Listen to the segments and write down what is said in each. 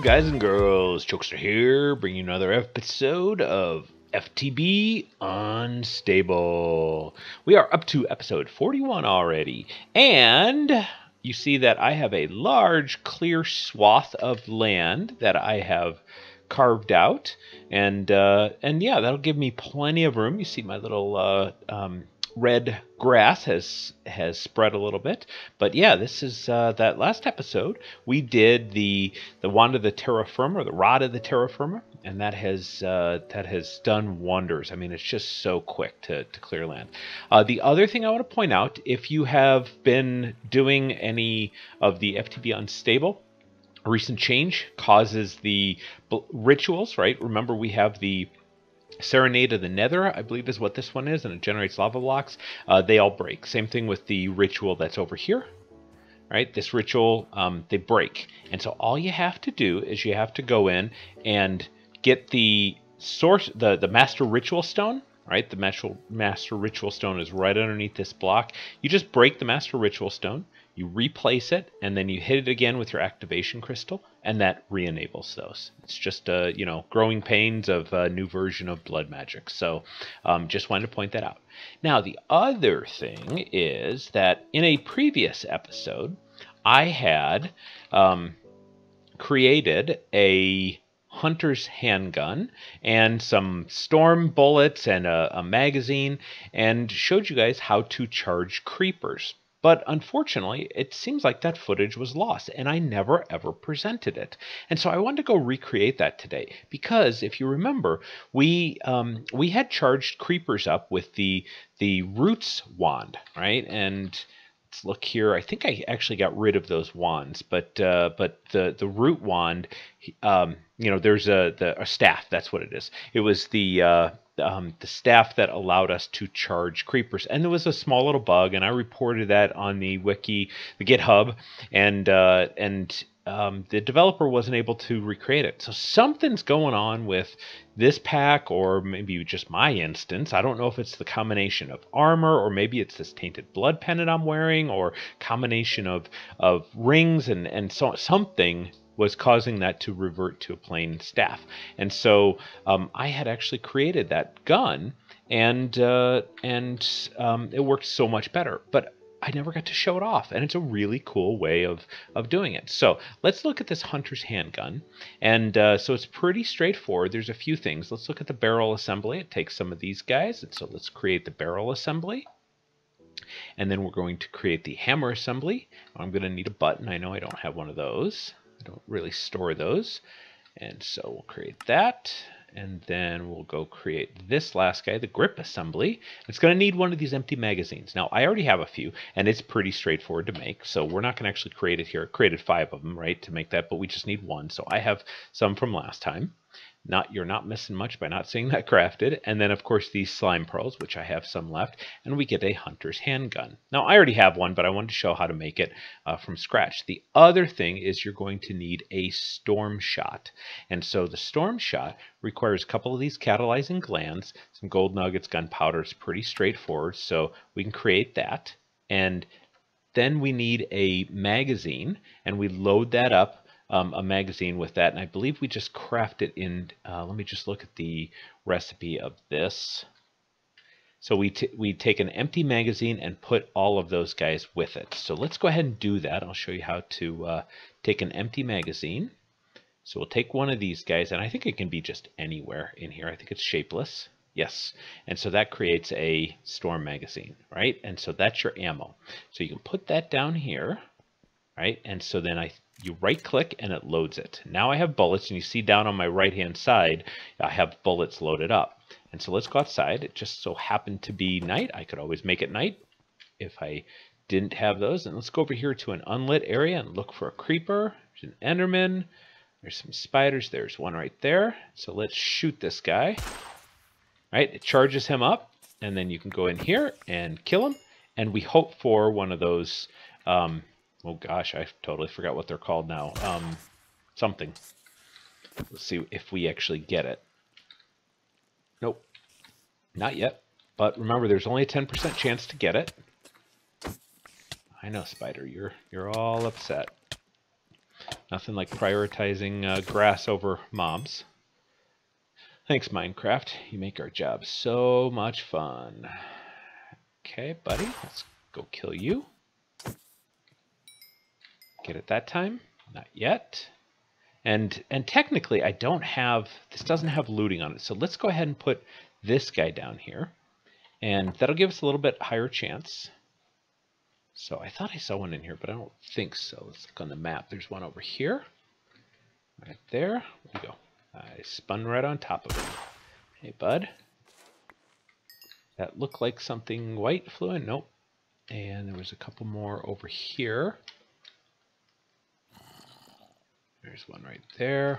guys and girls? Chokester here, bringing you another episode of FTB Unstable. We are up to episode 41 already, and you see that I have a large clear swath of land that I have carved out, and yeah, that'll give me plenty of room. You see my little red grass has spread a little bit, but yeah, this is that last episode we did the wand of the terra firma, the rod of the terra firma, and that has done wonders. I mean, it's just so quick to clear land. The other thing I want to point out, if you have been doing any of the FTB Unstable, a recent change causes the rituals, right? Remember, we have the Serenade of the Nether, I believe is what this one is, and it generates lava blocks. They all break. Same thing with the ritual that's over here, right? This ritual, they break. And so all you have to do is you have to go in and get the source, the Master Ritual Stone, right? The Master Ritual Stone is right underneath this block. You just break the Master Ritual Stone, you replace it, and then you hit it again with your activation crystal, and that re-enables those. It's just growing pains of a new version of blood magic. So just wanted to point that out. Now, the other thing is that in a previous episode, I had created a hunter's handgun and some storm bullets and a magazine, and showed you guys how to charge creepers. But unfortunately, it seems like that footage was lost, and I never ever presented it. And so I wanted to go recreate that today, because if you remember, we had charged creepers up with the roots wand, right? And let's look here. I think I actually got rid of those wands, but the root wand, there's a staff. That's what it is. It was the staff that allowed us to charge creepers, and there was a small little bug, and I reported that on the wiki, the GitHub, and the developer wasn't able to recreate it. So something's going on with this pack, or maybe just my instance. I don't know if it's the combination of armor, or maybe it's this tainted blood pendant I'm wearing, or combination of rings, and so something was causing that to revert to a plain staff. And so I had actually created that gun, and it worked so much better. But I never got to show it off, and it's a really cool way of doing it. So let's look at this hunter's handgun, and so it's pretty straightforward. There's a few things. Let's look at the barrel assembly. It takes some of these guys, and so let's create the barrel assembly. And then we're going to create the hammer assembly. I'm going to need a button. I know I don't have one of those. I don't really store those, and so we'll create that, and then we'll go create this last guy, the grip assembly. It's going to need one of these empty magazines. Now, I already have a few, and it's pretty straightforward to make, so we're not going to actually create it here. I created 5 of them, right, to make that, but we just need one. So I have some from last time. You're not missing much by not seeing that crafted. And then, of course, these slime pearls, which I have some left, and we get a hunter's handgun. Now, I already have one, but I wanted to show how to make it from scratch. The other thing is you're going to need a storm shot. And so the storm shot requires a couple of these catalyzing glands, some gold nuggets, gunpowder. It's pretty straightforward, so we can create that. And then we need a magazine, and we load that up, a magazine with that, and I believe we just craft it in, let me just look at the recipe of this. So we take an empty magazine and put all of those guys with it. So let's go ahead and do that. I'll show you how to take an empty magazine. So we'll take one of these guys, and I think it can be just anywhere in here. I think it's shapeless. Yes, and so that creates a storm magazine, right? And so that's your ammo. So you can put that down here, right? And so then you right click and it loads it. Now I have bullets, and you see down on my right hand side I have bullets loaded up. And so let's go outside. It just so happened to be night. I could always make it night if I didn't have those. And let's go over here to an unlit area and look for a creeper. There's an enderman. There's some spiders. There's one right there. So let's shoot this guy. Right, it charges him up, and then you can go in here and kill him. And we hope for one of those oh gosh, I totally forgot what they're called now. Something. Let's see if we actually get it. Nope. Not yet. But remember, there's only a 10% chance to get it. I know, Spider, you're all upset. Nothing like prioritizing grass over mobs. Thanks, Minecraft. You make our job so much fun. Okay, buddy, let's go kill you. Get it that time? Not yet. And technically, I don't have, this doesn't have looting on it. So let's go ahead and put this guy down here. And that'll give us a little bit higher chance. So I thought I saw one in here, but I don't think so. Let's look on the map. There's one over here. Right there. There we go. I spun right on top of it. Hey, bud. That looked like something white flew in. Nope. And there was a couple more over here. There's one right there.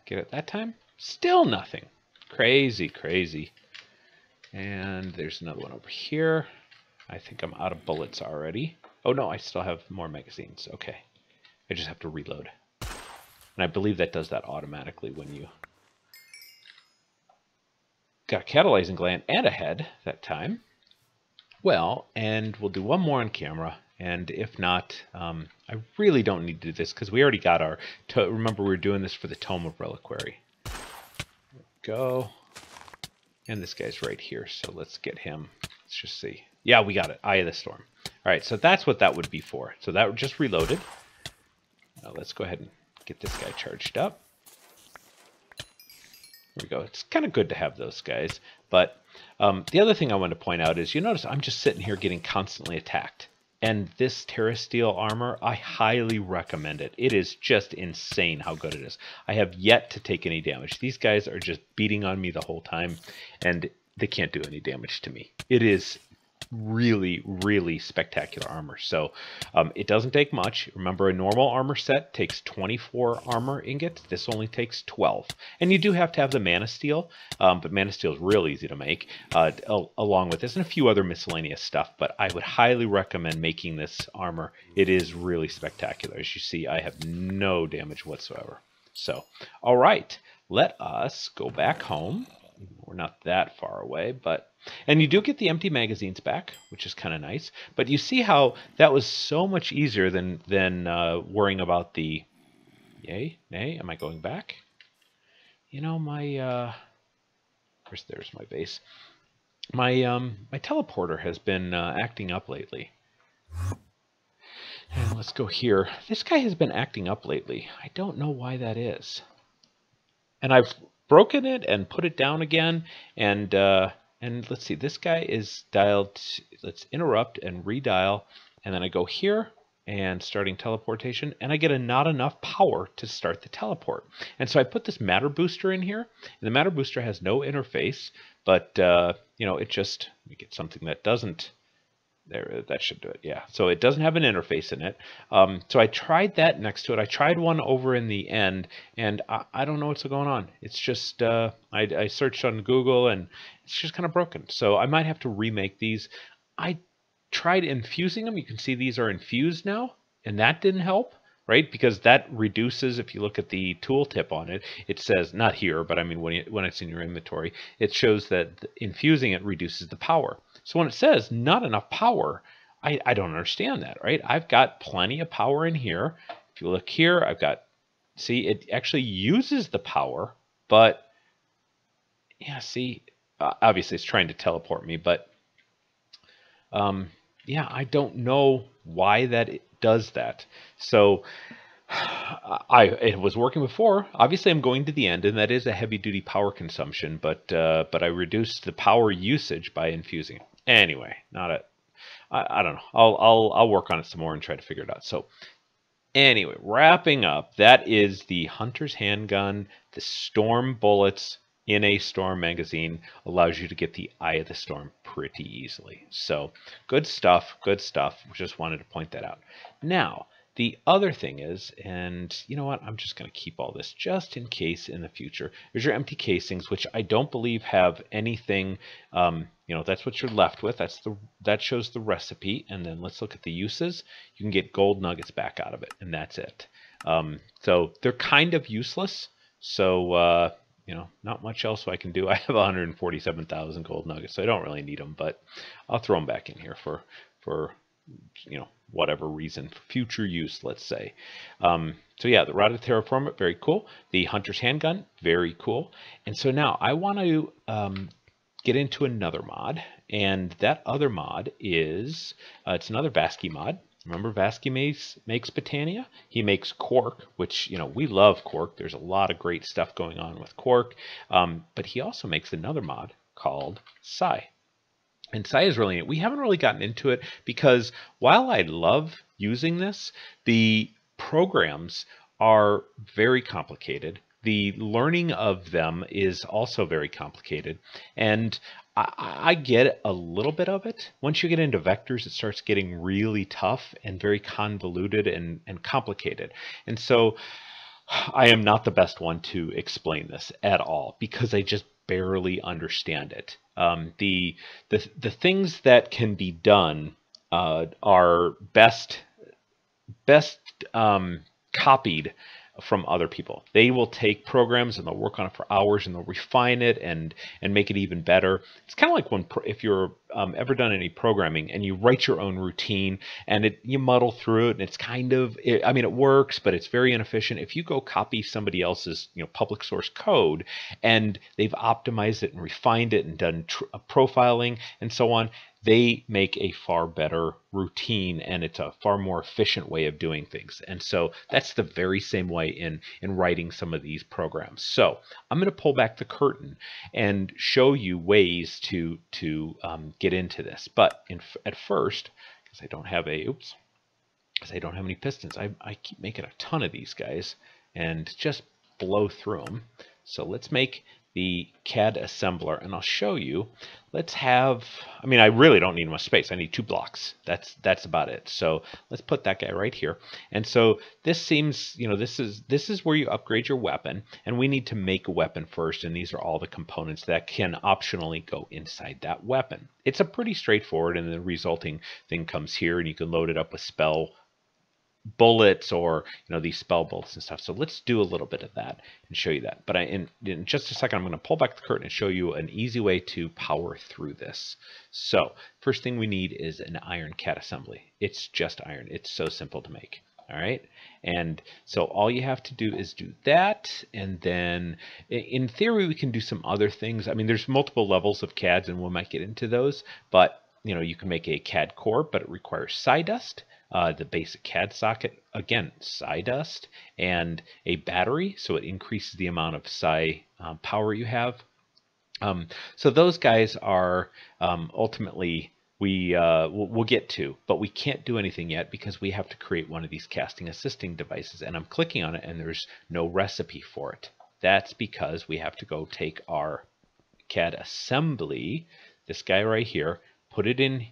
Get it that time? Still nothing. Crazy, crazy. And there's another one over here. I think I'm out of bullets already. Oh no, I still have more magazines. Okay. I just have to reload. And I believe that does that automatically when you got a catalyzing gland and a head that time. Well, and we'll do one more on camera. And if not, I really don't need to do this because we already got our... Remember, we were doing this for the Tome of Reliquary. There we go. And this guy's right here, so let's get him. Let's just see. Yeah, we got it. Eye of the Storm. All right, so that's what that would be for. So that just reloaded. Now let's go ahead and get this guy charged up. There we go. It's kind of good to have those guys. But the other thing I want to point out is, you notice I'm just sitting here getting constantly attacked. And this Terrasteel armor, I highly recommend it. It is just insane how good it is. I have yet to take any damage. These guys are just beating on me the whole time, and they can't do any damage to me. It is really, really spectacular armor. So it doesn't take much. Remember, a normal armor set takes 24 armor ingots. This only takes 12. And you do have to have the Mana Steel, but Mana Steel is real easy to make, along with this and a few other miscellaneous stuff. But I would highly recommend making this armor. It is really spectacular. As you see, I have no damage whatsoever. So, all right, let us go back home. We're not that far away, but... And you do get the empty magazines back, which is kind of nice. But you see how that was so much easier than worrying about the... Yay? Nay? Am I going back? You know, my... There's my base. My teleporter has been acting up lately. And let's go here. This guy has been acting up lately. I don't know why that is. And I've broken it and put it down again, and let's see, this guy is dialed. Let's interrupt and redial, and then I go here and starting teleportation, and I get a not enough power to start the teleport. And so I put this matter booster in here, and the matter booster has no interface, but you know, it just, let me get something that doesn't. There, that should do it. Yeah. So it doesn't have an interface in it. So I tried that next to it. I tried one over in the end, and I don't know what's going on. It's just I searched on Google, and it's just kind of broken. So I might have to remake these. I tried infusing them. You can see these are infused now, and that didn't help, right? Because that reduces. If you look at the tooltip on it, it says, not here, but I mean when it's in your inventory, it shows that infusing it reduces the power. So when it says not enough power, I don't understand that, right? I've got plenty of power in here. If you look here, I've got, see, it actually uses the power, but yeah, see, obviously it's trying to teleport me, but yeah, I don't know why that it does that. So it was working before. Obviously, I'm going to the end, and that is a heavy-duty power consumption. But I reduced the power usage by infusing it. Anyway, I don't know. I'll work on it some more and try to figure it out. So anyway, wrapping up, that is the Hunter's Handgun. The Storm bullets in a Storm magazine allows you to get the Eye of the Storm pretty easily. So good stuff. Good stuff. Just wanted to point that out. Now, the other thing is, and you know what, I'm just going to keep all this just in case in the future. There's your empty casings, which I don't believe have anything. You know, that's what you're left with. That shows the recipe. And then let's look at the uses. You can get gold nuggets back out of it, and that's it. So they're kind of useless. So you know, not much else I can do. I have 147,000 gold nuggets, so I don't really need them, but I'll throw them back in here for you know, whatever reason, for future use, let's say. So yeah, the Rotted Terraformer, very cool. The Hunter's Handgun, very cool. And so now I want to get into another mod, and that other mod is, it's another Vasky mod. Remember Vasky makes Botania? He makes Quark, which, you know, we love Quark. There's a lot of great stuff going on with Quark. But he also makes another mod called Psi. And Psi is really, we haven't really gotten into it because while I love using this, the programs are very complicated. The learning of them is also very complicated. And I get a little bit of it. Once you get into vectors, it starts getting really tough and very convoluted and complicated. And so I am not the best one to explain this at all because I just barely understand it. The things that can be done are best copied from other people. They will take programs and they'll work on it for hours and they'll refine it and make it even better. It's kind of like when if you're ever done any programming and you write your own routine and you muddle through it and it's kind of, I mean, it works, but it's very inefficient. If you go copy somebody else's, you know, public source code and they've optimized it and refined it and done profiling and so on, they make a far better routine and it's a far more efficient way of doing things. And so that's the very same way in writing some of these programs. So I'm going to pull back the curtain and show you ways to get into this. But at first, because I don't have any pistons, I keep making a ton of these guys and just blow through them. So let's make the Cad Assembler, and I'll show you. Let's have, I mean, I really don't need much space. I need 2 blocks. That's about it. So let's put that guy right here. And so this seems, you know, this is where you upgrade your weapon, and we need to make a weapon first, and these are all the components that can optionally go inside that weapon. It's a pretty straightforward, and the resulting thing comes here, and you can load it up with spell bullets or, you know, these spell bullets and stuff. So let's do a little bit of that and show you that. But in just a second, I'm going to pull back the curtain and show you an easy way to power through this. So first thing we need is an iron Cad assembly. It's just iron. It's so simple to make. All right. And so all you have to do is do that. And then in theory, we can do some other things. I mean, there's multiple levels of CADs and we might get into those, but you know, you can make a CAD core, but it requires Psi-dust. The basic CAD socket, again, Psi-dust, and a battery, so it increases the amount of Psi power you have. So those guys are ultimately we'll get to, but we can't do anything yet because we have to create one of these casting assisting devices, and I'm clicking on it and there's no recipe for it. That's because we have to go take our Cad assembly, this guy right here, put it in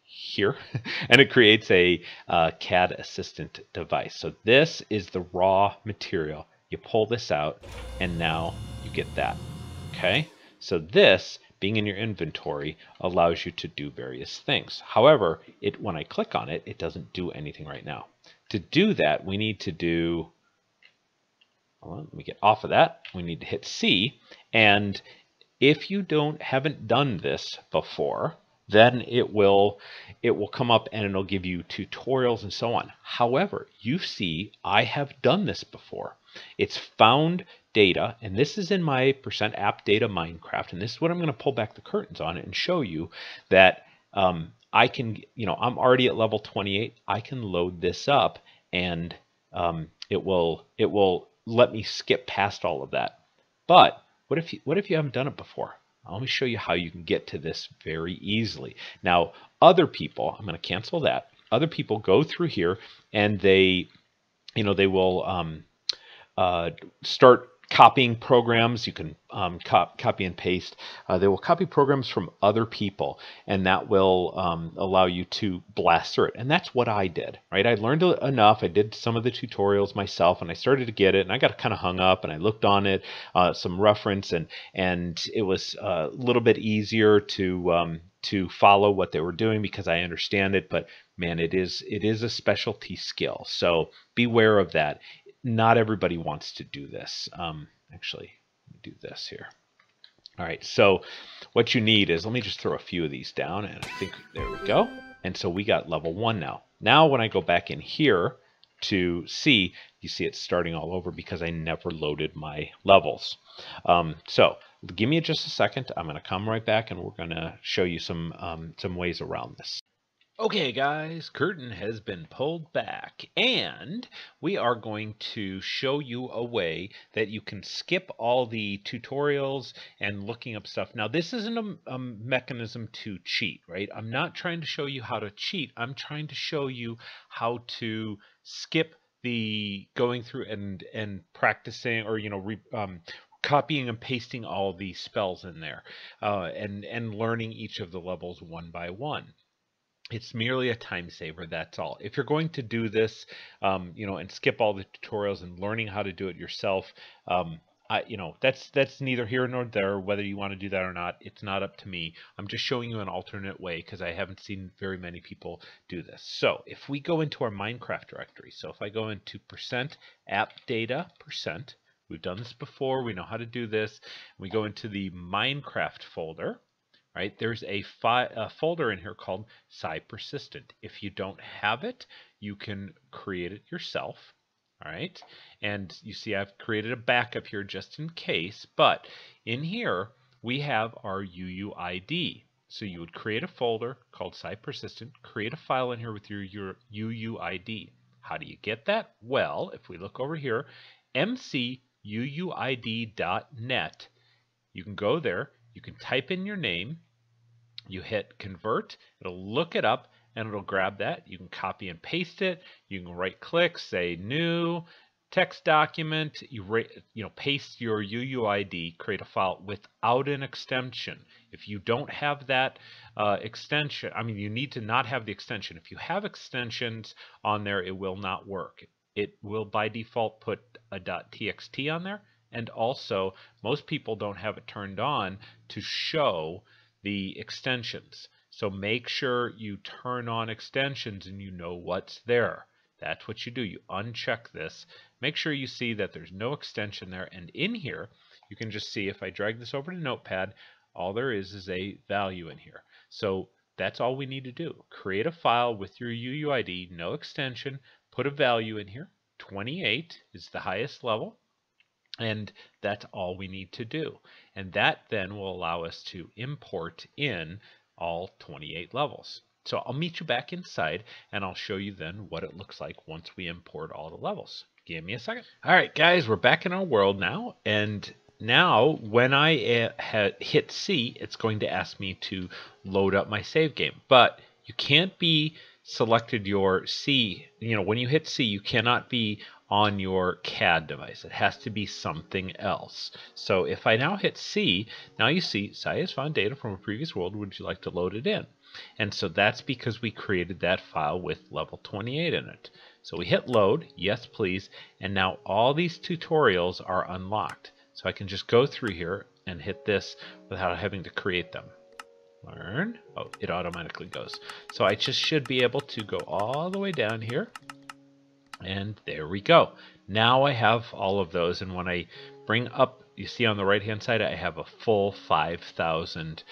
here, and it creates a CAD assistant device. So this is the raw material. You pull this out, and now you get that. Okay, so this being in your inventory allows you to do various things. However, when I click on it, it doesn't do anything right now. To do that, we need to do, hold on, let me get off of that. We need to hit C, and if you haven't done this before, then it will come up and it'll give you tutorials and so on. However, you see, I have done this before. It's found data, and this is in my %app data Minecraft, and this is what I'm going to pull back the curtains on it and show you that I can, you know, I'm already at level 28. I can load this up, and it will let me skip past all of that. But what if you haven't done it before? Let me show you how you can get to this very easily. Now, other people, I'm going to cancel that. Other people go through here and they will start copying programs. You can copy and paste. They will copy programs from other people, and that will allow you to blast through it. And that's what I did, right? I learned enough. I did some of the tutorials myself, and I started to get it, and I got kind of hung up, and I looked on it, some reference, and it was a little bit easier to follow what they were doing because I understand it. But man, it is a specialty skill, so beware of that. Not everybody wants to do this. Actually, do this here. All right, so what you need is, let me just throw a few of these down, and I think, there we go. And so we got level 1 now. Now when I go back in here to see, you see it's starting all over because I never loaded my levels. So give me just a second. I'm going to come right back, and we're going to show you some ways around this. Okay, guys, curtain has been pulled back, and we are going to show you a way that you can skip all the tutorials and looking up stuff. Now, this isn't a mechanism to cheat, right? I'm not trying to show you how to cheat. I'm trying to show you how to skip the going through and practicing, or copying and pasting all the spells in there, and learning each of the levels one by one. It's merely a time saver, that's all. If you're going to do this, and skip all the tutorials and learning how to do it yourself, that's neither here nor there. Whether you want to do that or not, it's not up to me. I'm just showing you an alternate way because I haven't seen very many people do this. So if we go into our Minecraft directory, so if I go into %appdata%, we've done this before, we know how to do this. We go into the Minecraft folder. Right, there's a folder in here called Persistent. If you don't have it, you can create it yourself. All right, and you see I've created a backup here just in case, but in here we have our UUID. So you would create a folder called Persistent, create a file in here with your UUID. How do you get that? Well, if we look over here, mcuuid.net, you can go there. You can type in your name, you hit convert, it'll look it up, and it'll grab that. You can copy and paste it. You can right click, say new text document, paste your UUID, create a file without an extension. If you don't have that extension, you need to not have the extension. If you have extensions on there, it will not work. It will by default put a .txt on there. And also, most people don't have it turned on to show the extensions. So make sure you turn on extensions and you know what's there. That's what you do. You uncheck this. Make sure you see that there's no extension there. And in here, you can just see, if I drag this over to Notepad, all there is a value in here. So that's all we need to do. Create a file with your UUID, no extension, put a value in here. 28 is the highest level. And that's all we need to do. And that then will allow us to import in all 28 levels. So I'll meet you back inside, and I'll show you then what it looks like once we import all the levels. Give me a second. All right, guys, we're back in our world now. And now when I hit C, it's going to ask me to load up my save game. But you can't be selected your C. When you hit C, you cannot be on your CAD device. It has to be something else. So if I now hit C, now you see Sai has found data from a previous world. Would you like to load it in? And so that's because we created that file with level 28 in it. So we hit load, yes please, and now all these tutorials are unlocked. So I can just go through here and hit this without having to create them. Learn. Oh, it automatically goes. So I just should be able to go all the way down here. And there we go. Now I have all of those, and when I bring up, you see on the right hand side, I have a full 5,000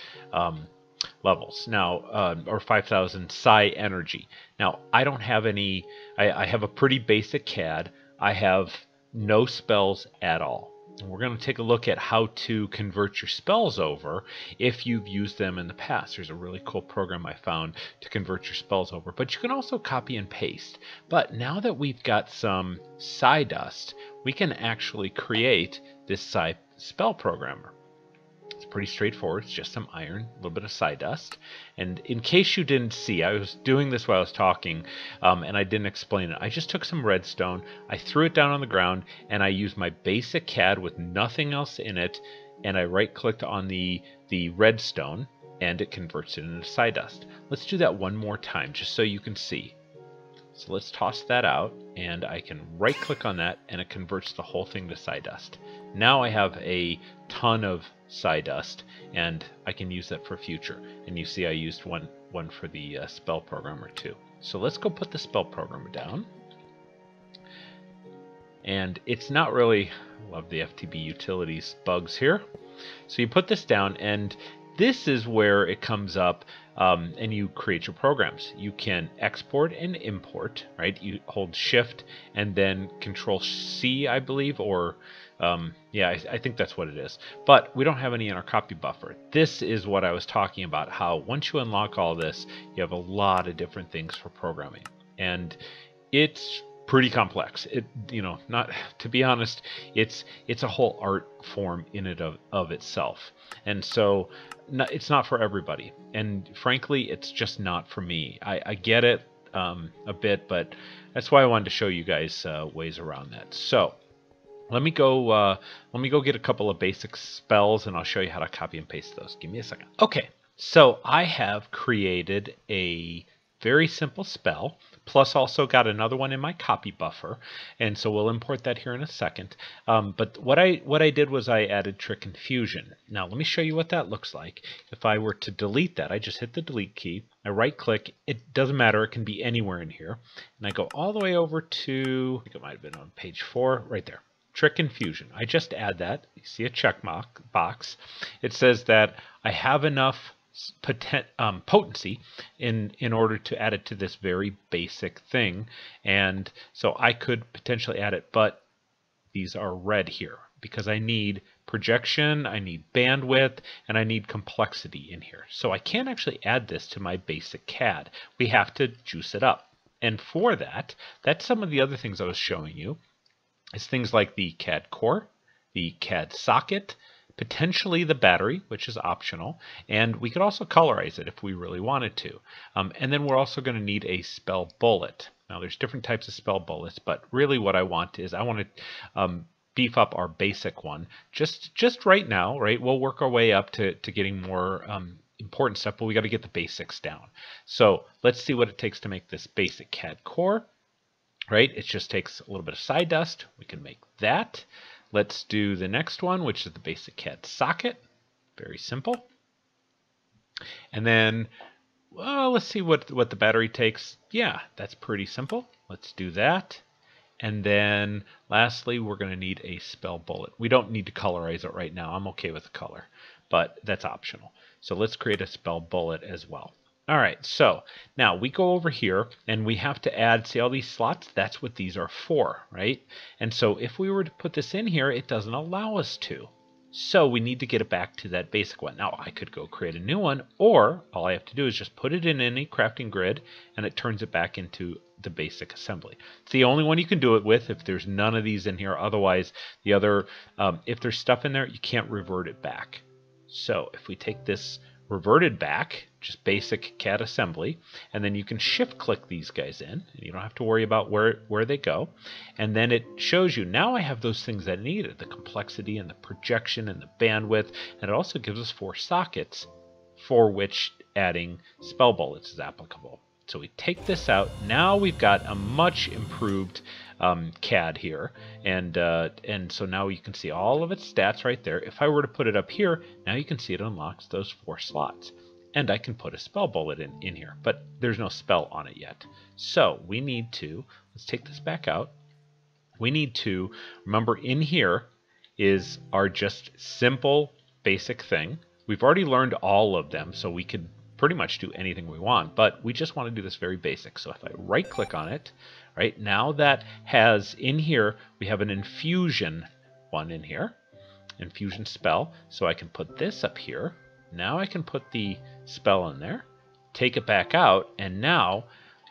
levels now, or 5,000 psi energy. Now I don't have any, I have a pretty basic CAD. I have no spells at all. And we're going to take a look at how to convert your spells over if you've used them in the past. There's a really cool program I found to convert your spells over, but you can also copy and paste. But now that we've got some psi dust, we can actually create this psi spell programmer. It's pretty straightforward. It's just some iron, a little bit of psi dust. And in case you didn't see, I was doing this while I was talking, and I didn't explain it. I just took some redstone, I threw it down on the ground, and I used my basic CAD with nothing else in it, and I right-clicked on the redstone, and it converts it into psi dust. Let's do that one more time, just so you can see. So let's toss that out, and I can right-click on that, and it converts the whole thing to psi dust. Now I have a ton of psi dust, and I can use that for future. And you see I used one for the spell programmer too. So let's go put the spell programmer down. And it's not really, I love the FTB utilities bugs here. So you put this down, and this is where it comes up, and you create your programs. You can export and import, right? You hold Shift and then Control C, I believe, or yeah, I think that's what it is. But we don't have any in our copy buffer. This is what I was talking about, how once you unlock all this, you have a lot of different things for programming. And it's pretty complex. It, you know, not to be honest, it's a whole art form in and of itself, and so it's not for everybody. And frankly, it's just not for me. I get it a bit, but that's why I wanted to show you guys ways around that. So let me go get a couple of basic spells, and I'll show you how to copy and paste those. Give me a second. Okay, so I have created a very simple spell, plus also got another one in my copy buffer, and so we'll import that here in a second. But what I did was I added Trick Infusion. Now let me show you what that looks like. If I were to delete that, I just hit the delete key, I right click, it doesn't matter, it can be anywhere in here, and I go all the way over to, I think it might have been on page 4, right there. Trick Infusion. I just add that. You see a check box. It says that I have enough potency in order to add it to this very basic thing, and so I could potentially add it, but these are red here because I need projection, I need bandwidth, and I need complexity in here. So I can't actually add this to my basic CAD. We have to juice it up, and for that, that's some of the other things I was showing you. It's things like the CAD core, the CAD socket, potentially the battery, which is optional, and we could also colorize it if we really wanted to. And then we're also going to need a spell bullet. Now there's different types of spell bullets, but really what I want is I want to beef up our basic one just right now, right? We'll work our way up to getting more important stuff, but we got to get the basics down. So let's see what it takes to make this basic CAD core, right? It just takes a little bit of side dust. We can make that. Let's do the next one, which is the basic CAD socket. Very simple. And then, well, let's see what the battery takes. Yeah, that's pretty simple. Let's do that. And then lastly, we're going to need a spell bullet. We don't need to colorize it right now. I'm okay with the color, but that's optional. So let's create a spell bullet as well. All right, so now we go over here and we have to add, see all these slots? That's what these are for, right? And so if we were to put this in here, it doesn't allow us to. So we need to get it back to that basic one. Now I could go create a new one, or all I have to do is just put it in any crafting grid and it turns it back into the basic assembly. It's the only one you can do it with if there's none of these in here. Otherwise, the other, if there's stuff in there, you can't revert it back. So if we take this reverted back, just basic CAD assembly, and then you can shift click these guys in, and you don't have to worry about where they go, and then it shows you now I have those things that I needed, the complexity and the projection and the bandwidth, and it also gives us 4 sockets for which adding spell bullets is applicable. So we take this out. Now we've got a much improved CAD here, and so now you can see all of its stats right there. If I were to put it up here, now you can see it unlocks those 4 slots, and I can put a spell bullet in here, but there's no spell on it yet. So we need to, let's take this back out. We need to remember in here is our just simple basic thing. We've already learned all of them, so we could pretty much do anything we want, but we just want to do this very basic. So if I right click on it, right now that has in here, we have an infusion one in here, infusion spell. So I can put this up here. Now I can put the spell in there, take it back out, and now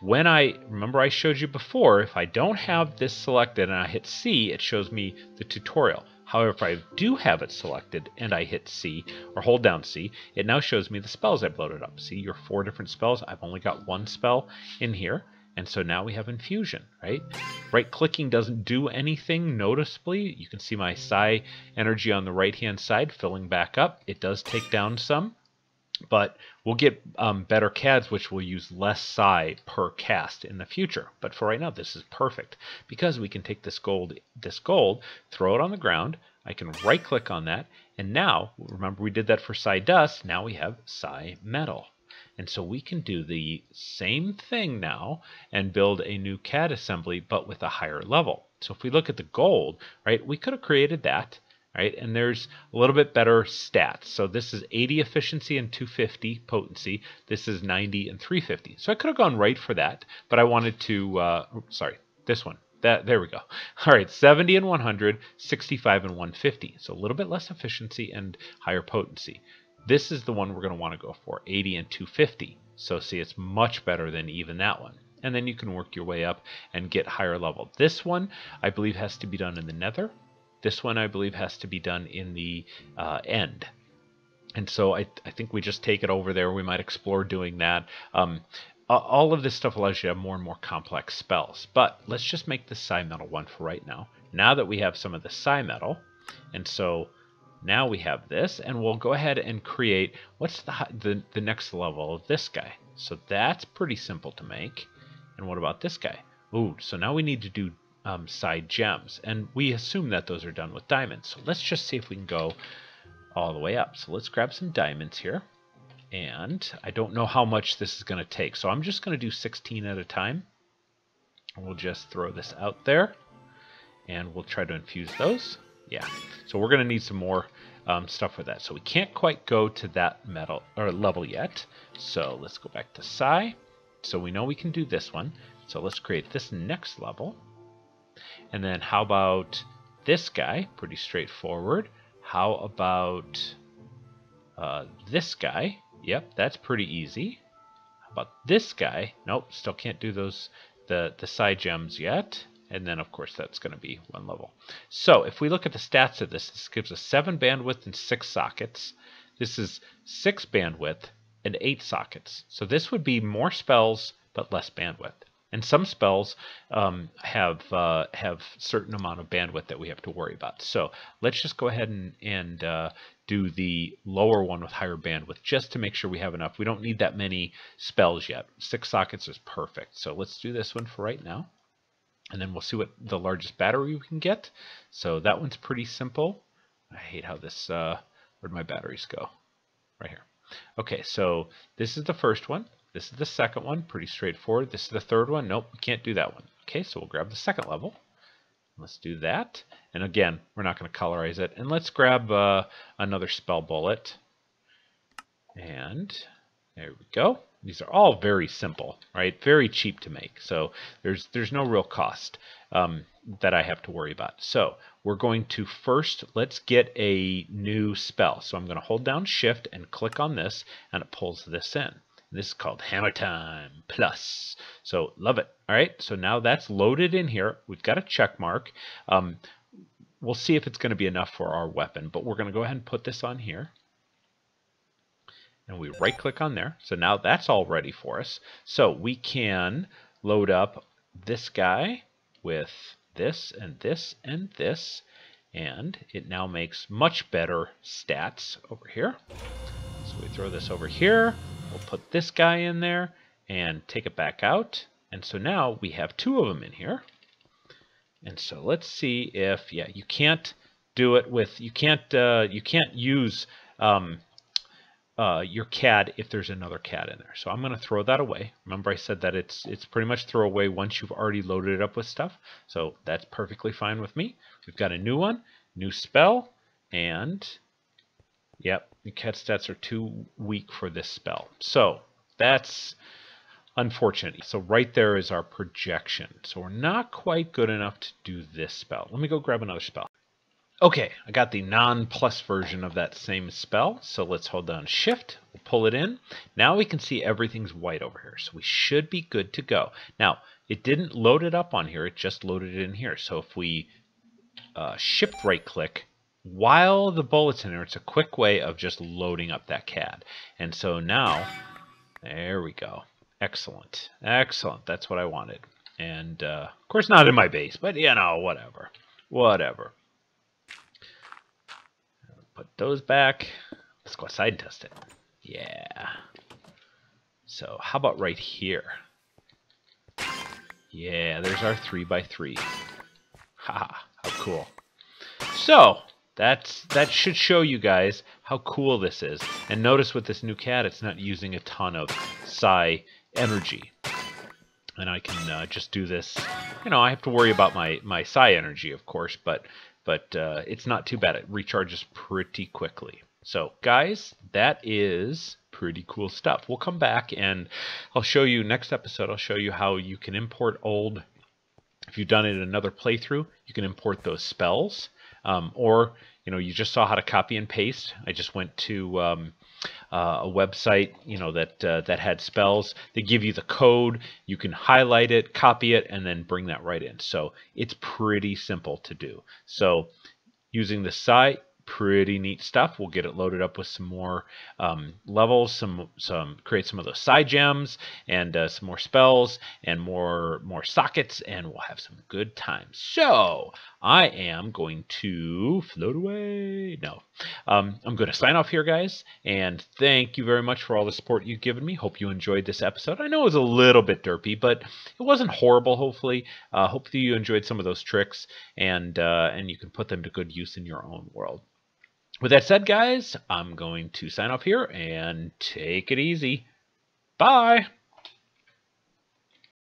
when remember I showed you before, if I don't have this selected and I hit C, it shows me the tutorial. However, if I do have it selected and I hit C or hold down C, it now shows me the spells I've loaded up. See your 4 different spells. I've only got 1 spell in here. And so now we have infusion, right? Right clicking doesn't do anything noticeably. You can see my psi energy on the right hand side filling back up. It does take down some, but we'll get better CADs which will use less psi per cast in the future. But for right now, this is perfect because we can take this gold, throw it on the ground. I can right click on that, and now remember we did that for psi dust. Now we have psi metal. And so we can do the same thing now and build a new CAD assembly, but with a higher level. So if we look at the gold, right, we could have created that, right? And there's a little bit better stats. So this is 80 efficiency and 250 potency. This is 90 and 350. So I could have gone right for that, but I wanted to, sorry, this one. There we go. All right, 70 and 100, 65 and 150. So a little bit less efficiency and higher potency. This is the one we're going to want to go for, 80 and 250. So see, it's much better than even that one. And then you can work your way up and get higher level. This one, I believe, has to be done in the nether. This one, I believe, has to be done in the end. And so I think we just take it over there. We might explore doing that. All of this stuff allows you to have more and more complex spells. But let's just make the psi metal one for right now. Now that we have some of the psi metal, and so now we have this, and we'll go ahead and create, what's the next level of this guy? So that's pretty simple to make. And what about this guy? Ooh, so now we need to do psi gems, and we assume that those are done with diamonds. So let's just see if we can go all the way up. So let's grab some diamonds here. And I don't know how much this is going to take, so I'm just going to do 16 at a time. We'll just throw this out there, and we'll try to infuse those. Yeah, so we're going to need some more stuff for that. So we can't quite go to that metal or level yet. So let's go back to psi. So we know we can do this one. So let's create this next level. And then how about this guy? Pretty straightforward. How about this guy? Yep, that's pretty easy. How about this guy? Nope, still can't do those the psi gems yet. And then, of course, that's going to be one level. So if we look at the stats of this gives us 7 bandwidth and 6 sockets. This is 6 bandwidth and 8 sockets. So this would be more spells, but less bandwidth. And some spells have certain amount of bandwidth that we have to worry about. So let's just go ahead and do the lower one with higher bandwidth just to make sure we have enough. We don't need that many spells yet. 6 sockets is perfect. So let's do this one for right now. And then we'll see what the largest battery we can get. So that one's pretty simple. I hate how this, where'd my batteries go? Right here. Okay, so this is the first one. This is the second one, pretty straightforward. This is the third one. Nope, we can't do that one. Okay, so we'll grab the second level. Let's do that. And again, we're not going to colorize it. And let's grab another spell bullet. And there we go. These are all very simple, right? Very cheap to make. So there's no real cost that I have to worry about. So we're going to first, let's get a new spell. So I'm going to hold down Shift and click on this, and it pulls this in. This is called Hammer Time Plus. So love it. All right, so now that's loaded in here. We've got a check mark. We'll see if it's going to be enough for our weapon, but we're going to go ahead and put this on here. And we right click on there. So now that's all ready for us. So we can load up this guy with this and this and this. And it now makes much better stats over here. So we throw this over here. We'll put this guy in there and take it back out. And so now we have 2 of them in here. And so let's see if, yeah, you can't do it with, you can't use your CAD if there's another CAD in there. So I'm going to throw that away. Remember I said that it's pretty much throw away once you've already loaded it up with stuff. So that's perfectly fine with me. We've got a new one, new spell, and yep, the CAD stats are too weak for this spell. So that's unfortunate. So right there is our projection. So we're not quite good enough to do this spell. Let me go grab another spell. Okay, I got the non-plus version of that same spell. So let's hold down Shift, we'll pull it in. Now we can see everything's white over here. So we should be good to go. Now, it didn't load it up on here, it just loaded it in here. So if we Shift right click, while the bullet's in there, it's a quick way of just loading up that CAD. And so now, there we go. Excellent. Excellent. That's what I wanted. And of course not in my base, but you know, whatever. Whatever. Put those back. Let's go outside and test it. Yeah. So how about right here? Yeah, there's our 3x3. Haha, how cool. So That should show you guys how cool this is. And notice with this new CAD, it's not using a ton of psi energy. And I can just do this. You know, I have to worry about my psi energy, of course, but it's not too bad. It recharges pretty quickly. So, guys, that is pretty cool stuff. We'll come back and I'll show you next episode. I'll show you how you can import old. If you've done it in another playthrough, you can import those spells, or you know, you just saw how to copy and paste. I just went to a website, you know, that had spells. They give you the code. You can highlight it, copy it, and then bring that right in. So it's pretty simple to do. So using the site, pretty neat stuff. We'll get it loaded up with some more levels, create some of those side gems, and some more spells and more sockets, and we'll have some good times. So I am going to float away. No, I'm going to sign off here, guys, and thank you very much for all the support you've given me. Hope you enjoyed this episode. I know it was a little bit derpy, but it wasn't horrible. Hopefully you enjoyed some of those tricks, and you can put them to good use in your own world. With that said, guys, I'm going to sign off here and take it easy. Bye.